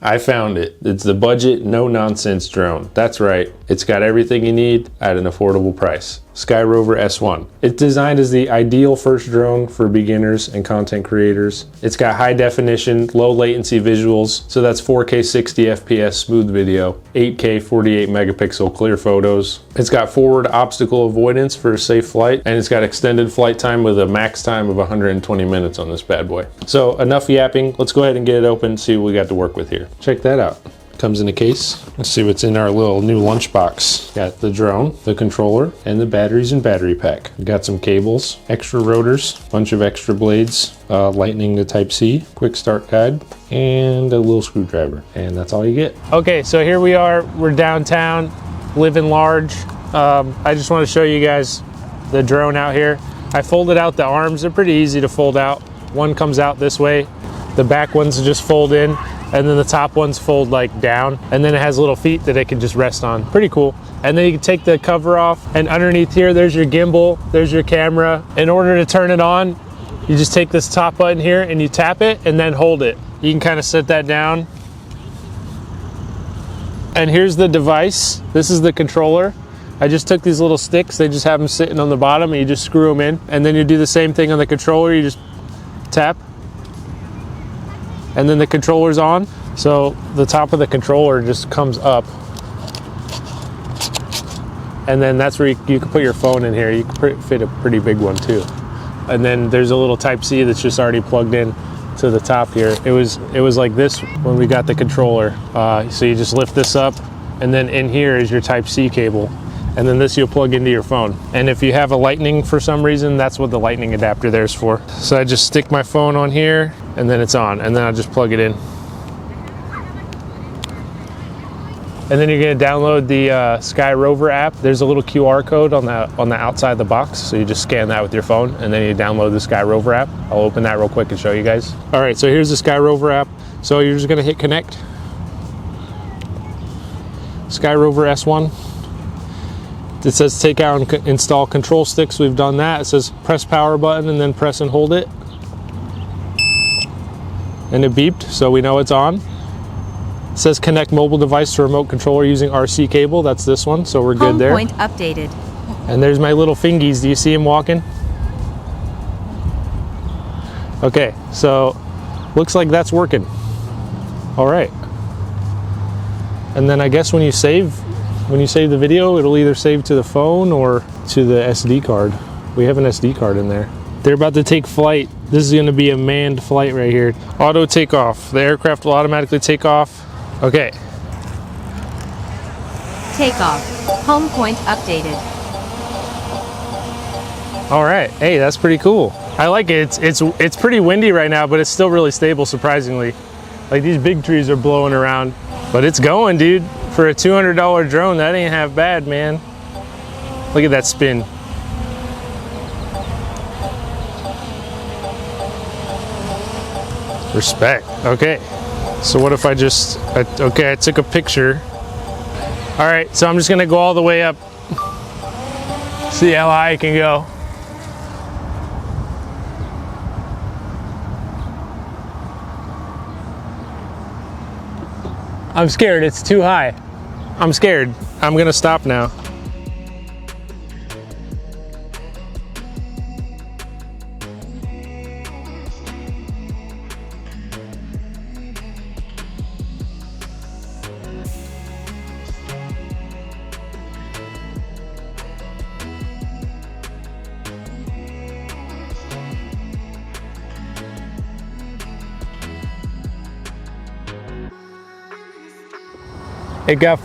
I found it. It's the budget, no nonsense drone. That's right. It's got everything you need at an affordable price. Sky Rover S1. It's designed as the ideal first drone for beginners and content creators. It's got high definition, low latency visuals. So that's 4K 60 FPS smooth video, 8K 48 megapixel clear photos. It's got forward obstacle avoidance for a safe flight, and it's got extended flight time with a max time of 120 minutes on this bad boy. So enough yapping. Let's go ahead and get it open, see what we got to work with here. Check that out. Comes in a case. Let's see what's in our little new lunchbox. Got the drone, the controller, and the batteries and battery pack. We got some cables, extra rotors, bunch of extra blades, lightning to Type-C, quick start guide, and a little screwdriver. And that's all you get. Okay, so here we are. We're downtown, living large. I just want to show you guys the drone out here. I folded out the arms. They're pretty easy to fold out. One comes out this way. The back ones just fold in, and then the top ones fold like down, and then it has little feet that it can just rest on. Pretty cool. And then you can take the cover off, and underneath here there's your gimbal, there's your camera. In order to turn it on, you just take this top button here and you tap it and then hold it. You can kind of set that down. And here's the device. This is the controller. I just took these little sticks, they just have them sitting on the bottom, and you just screw them in. And then you do the same thing on the controller. You just tap, and then the controller's on. So the top of the controller just comes up, and then that's where you can put your phone in here. You can fit a pretty big one too. And then there's a little Type-C that's just already plugged in to the top here. It was like this when we got the controller. So you just lift this up, and then in here is your Type-C cable. And then this you'll plug into your phone. And if you have a lightning for some reason, that's what the lightning adapter there's for. So I just stick my phone on here, and then it's on, and then I'll just plug it in. And then you're gonna download the Sky Rover app. There's a little QR code on the outside of the box. So you just scan that with your phone, and then you download the Sky Rover app. I'll open that real quick and show you guys. All right, so here's the Sky Rover app. So you're just gonna hit connect. Sky Rover S1. It says take out and install control sticks. We've done that. It says press power button and then press and hold it. And it beeped, so we know it's on. It says connect mobile device to remote controller using RC cable. That's this one, so we're good there. Home point updated. And there's my little fingies. Do you see him walking? Okay, so looks like that's working. All right. And then I guess when you save the video, it'll either save to the phone or to the SD card. We have an SD card in there. They're about to take flight. This is gonna be a manned flight right here. Auto takeoff. The aircraft will automatically take off. Okay. Takeoff. Home point updated. All right, hey, that's pretty cool. I like it. It's pretty windy right now, but it's still really stable, surprisingly. Like these big trees are blowing around, but it's going, dude. For a $200 drone, that ain't half bad, man. Look at that spin. Respect. Okay. So what if I okay, I took a picture. All right, so I'm just gonna go all the way up. See how high I can go. I'm scared, it's too high. I'm scared. I'm gonna stop now.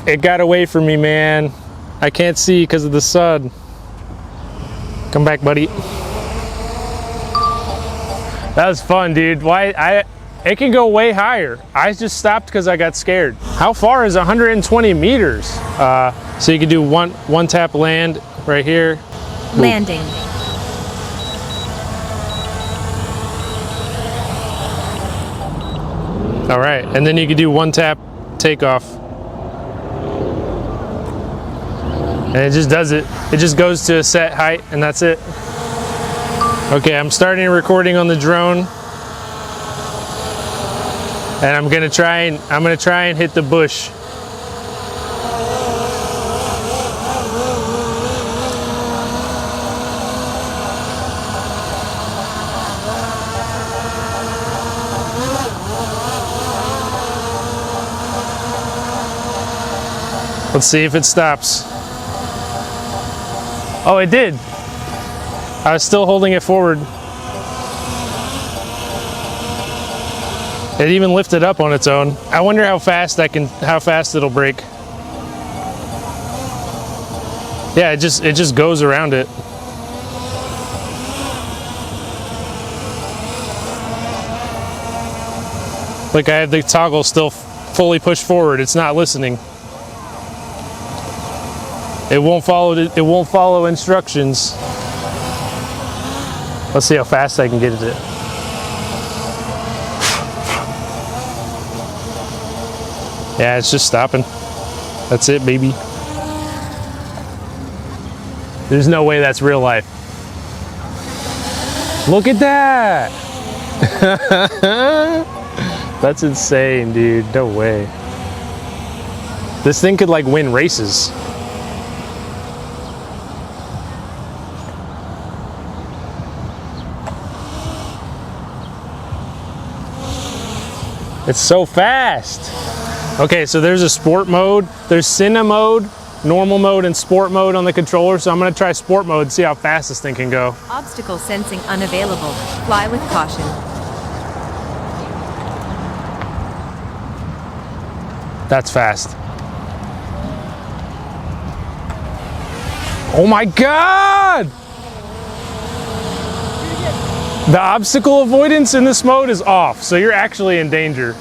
It got away from me, man. I can't see because of the sun. Come back, buddy. That was fun, dude. It can go way higher. I just stopped because I got scared. How far is 120 meters? So you can do one tap land right here. Landing. All right, and then you can do one tap takeoff. And it just does it. It just goes to a set height, and that's it. Okay, I'm starting recording on the drone. And I'm gonna try and hit the bush. Let's see if it stops. Oh, it did. I was still holding it forward. It even lifted up on its own. I wonder how fast it'll brake. Yeah, it just goes around it. Like I have the toggle still fully pushed forward. It's not listening. It won't follow instructions. Let's see how fast I can get it. Yeah, it's just stopping. That's it, baby. There's no way that's real life. Look at that! That's insane, dude. No way. This thing could like win races. It's so fast. Okay, so there's a sport mode, there's Cine mode, normal mode, and sport mode on the controller. So I'm gonna try sport mode and see how fast this thing can go. Obstacle sensing unavailable. Fly with caution. That's fast. Oh my God! The obstacle avoidance in this mode is off, so you're actually in danger.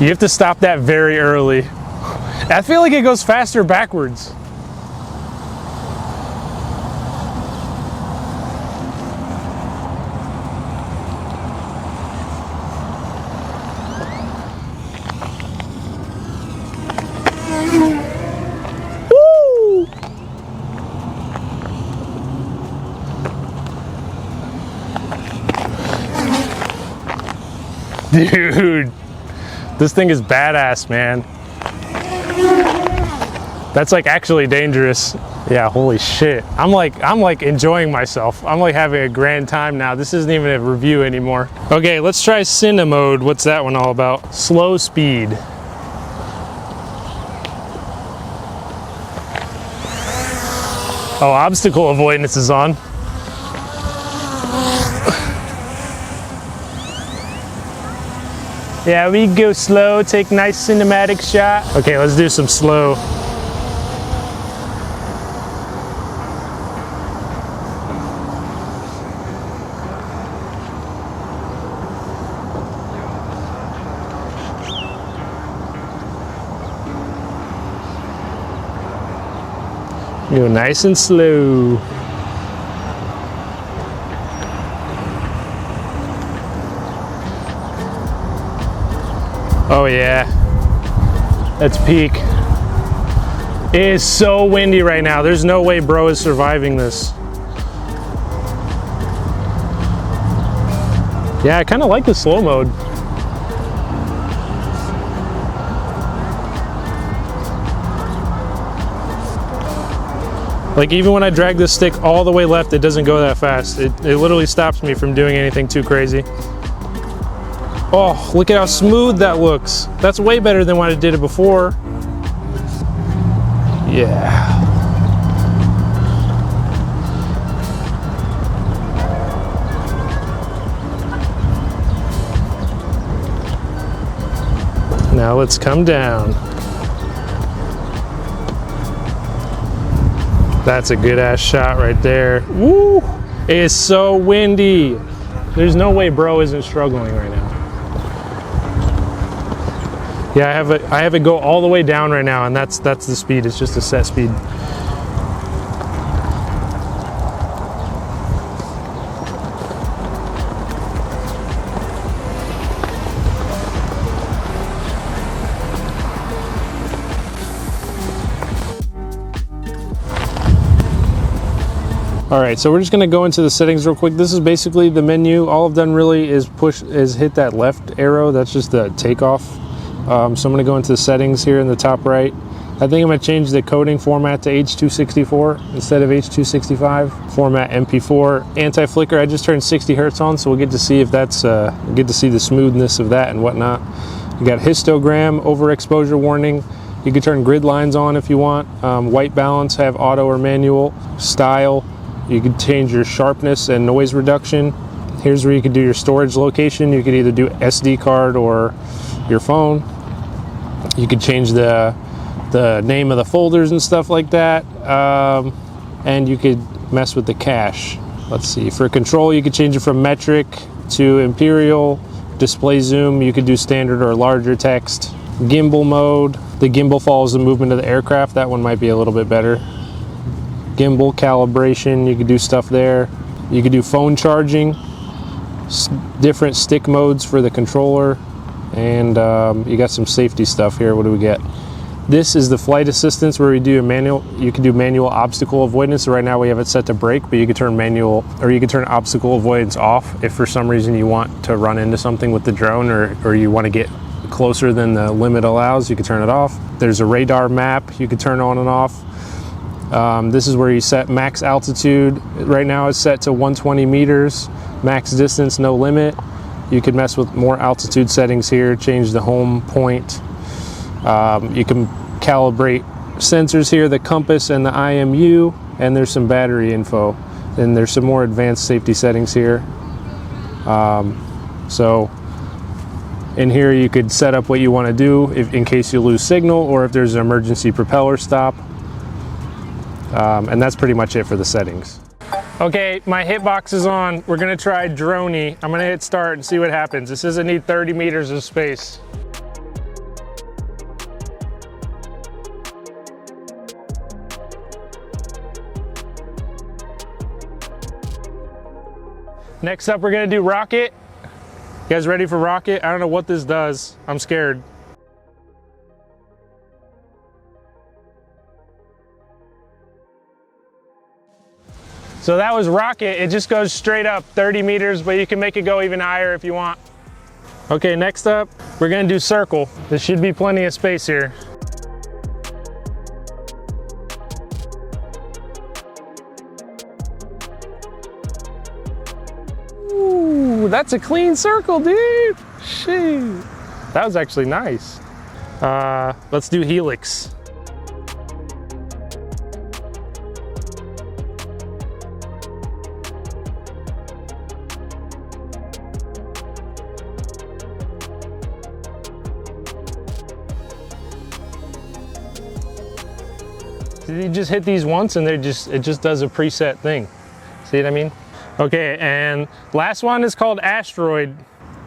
You have to stop that very early. I feel like it goes faster backwards. Woo! Dude. This thing is badass, man. That's like actually dangerous. Yeah, holy shit. I'm like enjoying myself. I'm like having a grand time now. This isn't even a review anymore. Okay, let's try Cine mode. What's that one all about? Slow speed. Oh, obstacle avoidance is on. Yeah, we go slow, take nice cinematic shot. Okay, let's do some slow. Go nice and slow. Oh yeah, that's peak. It is so windy right now. There's no way bro is surviving this. Yeah, I kind of like the slow mode. Like even when I drag this stick all the way left, it doesn't go that fast. It literally stops me from doing anything too crazy. Oh, look at how smooth that looks. That's way better than what I did it before. Yeah. Now let's come down. That's a good ass shot right there. Woo! It is so windy. There's no way bro isn't struggling right now. Yeah, I have it go all the way down right now, and that's the speed. It's just a set speed. All right, so we're just gonna go into the settings real quick. This is basically the menu. All I've done really is hit that left arrow. That's just the takeoff. So I'm gonna go into the settings here in the top right. I think I'm gonna change the coding format to H.264 instead of H.265. Format MP4. Anti-flicker, I just turned 60 hertz on, so we'll get to see if that's, get to see the smoothness of that and whatnot. You got histogram, overexposure warning. You can turn grid lines on if you want. White balance, have auto or manual. Style, you can change your sharpness and noise reduction. Here's where you can do your storage location. You could either do SD card or your phone. You could change the name of the folders and stuff like that. And you could mess with the cache. Let's see, for control, you could change it from metric to imperial. Display zoom, you could do standard or larger text. Gimbal mode, the gimbal follows the movement of the aircraft. That one might be a little bit better. Gimbal calibration, you could do stuff there. You could do phone charging, different stick modes for the controller, and you got some safety stuff here. What do we get? This is the flight assistance where we do a manual. You can do manual obstacle avoidance. So right now we have it set to brake, but you can turn manual, or you can turn obstacle avoidance off if for some reason you want to run into something with the drone, or you want to get closer than the limit allows. You can turn it off. There's a radar map you can turn on and off. This is where you set max altitude. Right now it's set to 120 meters. Max distance, no limit. You can mess with more altitude settings here, change the home point. You can calibrate sensors here, the compass and the IMU, and there's some battery info. And there's some more advanced safety settings here. So in here you could set up what you want to do in case you lose signal, or if there's an emergency propeller stop. And that's pretty much it for the settings. Okay, my hitbox is on. We're gonna try Dorne. I'm gonna hit start and see what happens. This doesn't need 30 meters of space. Next up, we're gonna do rocket. You guys ready for rocket? I don't know what this does. I'm scared. So that was rocket. It just goes straight up 30 meters, but you can make it go even higher if you want. Okay, next up, we're gonna do circle. There should be plenty of space here. Ooh, that's a clean circle, dude. Shoot. That was actually nice. Let's do helix. You just hit these once and it just does a preset thing. See what I mean? Okay, and last one is called asteroid.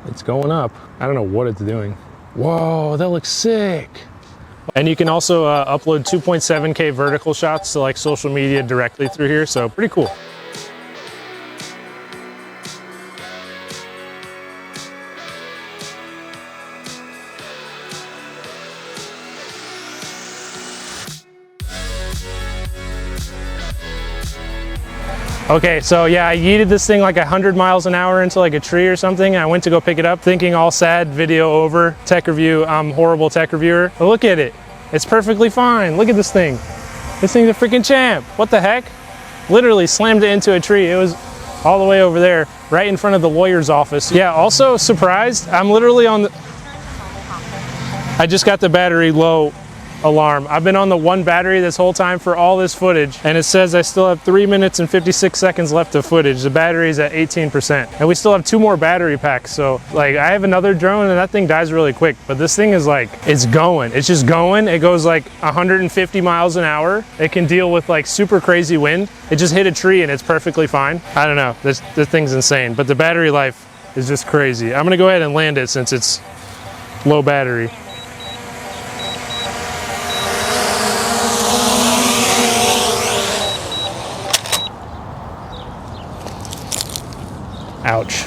It's going up. I don't know what it's doing. Whoa, that looks sick. And you can also upload 2.7K vertical shots to like social media directly through here, so pretty cool. Okay, so yeah, I yeeted this thing like 100 miles an hour into like a tree or something. I went to go pick it up thinking all sad, video over, tech review, I'm horrible tech reviewer. But look at it, it's perfectly fine. Look at this thing. This thing's a freaking champ. What the heck? Literally slammed it into a tree. It was all the way over there, right in front of the lawyer's office. Yeah, also surprised, I'm literally on the, I just got the battery low alarm. I've been on the one battery this whole time for all this footage, and it says I still have 3 minutes and 56 seconds left of footage. The battery's at 18%, and we still have 2 more battery packs. So like, I have another drone and that thing dies really quick, but this thing is like, it's going. It's just going. It goes like 150 miles an hour. It can deal with like super crazy wind. It just hit a tree and it's perfectly fine. I don't know, this thing's insane, but the battery life is just crazy. I'm gonna go ahead and land it since it's low battery. Ouch.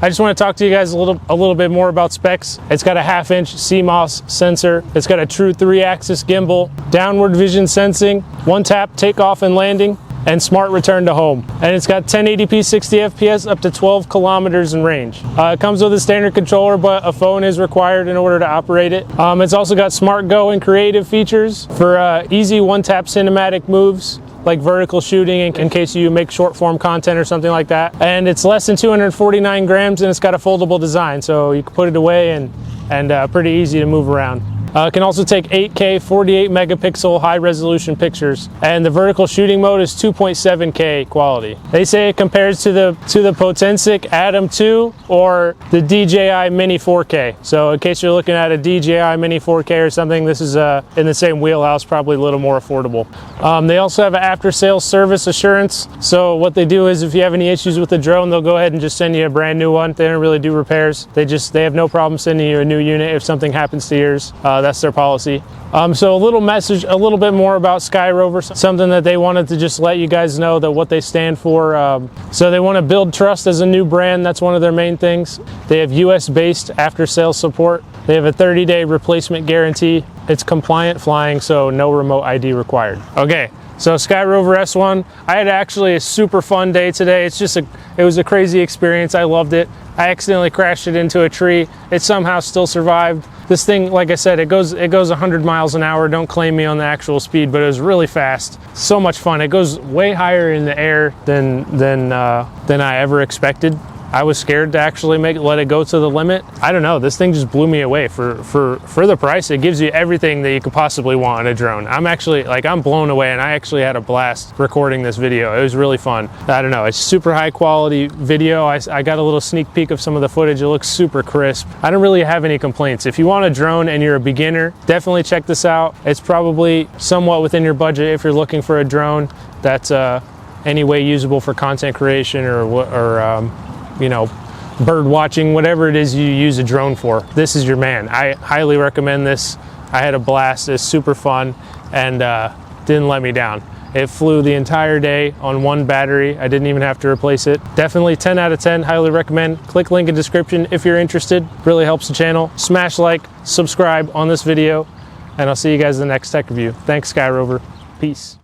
I just want to talk to you guys a little bit more about specs. It's got a 1/2-inch CMOS sensor. It's got a true 3-axis gimbal, downward vision sensing, 1-tap takeoff and landing, and smart return to home. And it's got 1080p 60 FPS up to 12 kilometers in range. It comes with a standard controller, but a phone is required in order to operate it. It's also got SmartGo and creative features for easy 1-tap cinematic moves, like vertical shooting in case you make short form content or something like that. And it's less than 249 grams, and it's got a foldable design, so you can put it away and pretty easy to move around. It can also take 8K 48 megapixel high resolution pictures, and the vertical shooting mode is 2.7K quality. They say it compares to the Potensic Atom 2 or the DJI Mini 4K. So in case you're looking at a DJI Mini 4K or something, this is in the same wheelhouse, probably a little more affordable. They also have an after sales service assurance. So what they do is if you have any issues with the drone, they'll go ahead and just send you a brand new one. They don't really do repairs. They have no problem sending you a new unit if something happens to yours. That's their policy. So a little bit more about Sky Rover, something that they wanted to just let you guys know that what they stand for. So they want to build trust as a new brand. That's one of their main things. They have US based after sales support. They have a 30-day replacement guarantee. It's compliant flying, so no remote ID required. Okay. So Sky Rover S1, I had actually a super fun day today. It was a crazy experience. I loved it. I accidentally crashed it into a tree. It somehow still survived. This thing, like I said, it goes 100 miles an hour. Don't claim me on the actual speed, but it was really fast. So much fun. It goes way higher in the air than I ever expected. I was scared to actually let it go to the limit. I don't know, this thing just blew me away. For the price, it gives you everything that you could possibly want in a drone. I'm blown away, and I actually had a blast recording this video. It was really fun. I don't know, it's super high quality video. I got a little sneak peek of some of the footage. It looks super crisp. I don't really have any complaints. If you want a drone and you're a beginner, definitely check this out. It's probably somewhat within your budget if you're looking for a drone that's any way usable for content creation or you know, bird watching, whatever it is you use a drone for. This is your man. I highly recommend this. I had a blast. It's super fun and didn't let me down. It flew the entire day on one battery. I didn't even have to replace it. Definitely 10 out of 10. Highly recommend. Click link in description if you're interested. Really helps the channel. Smash like, subscribe on this video, and I'll see you guys in the next tech review. Thanks, Sky Rover. Peace.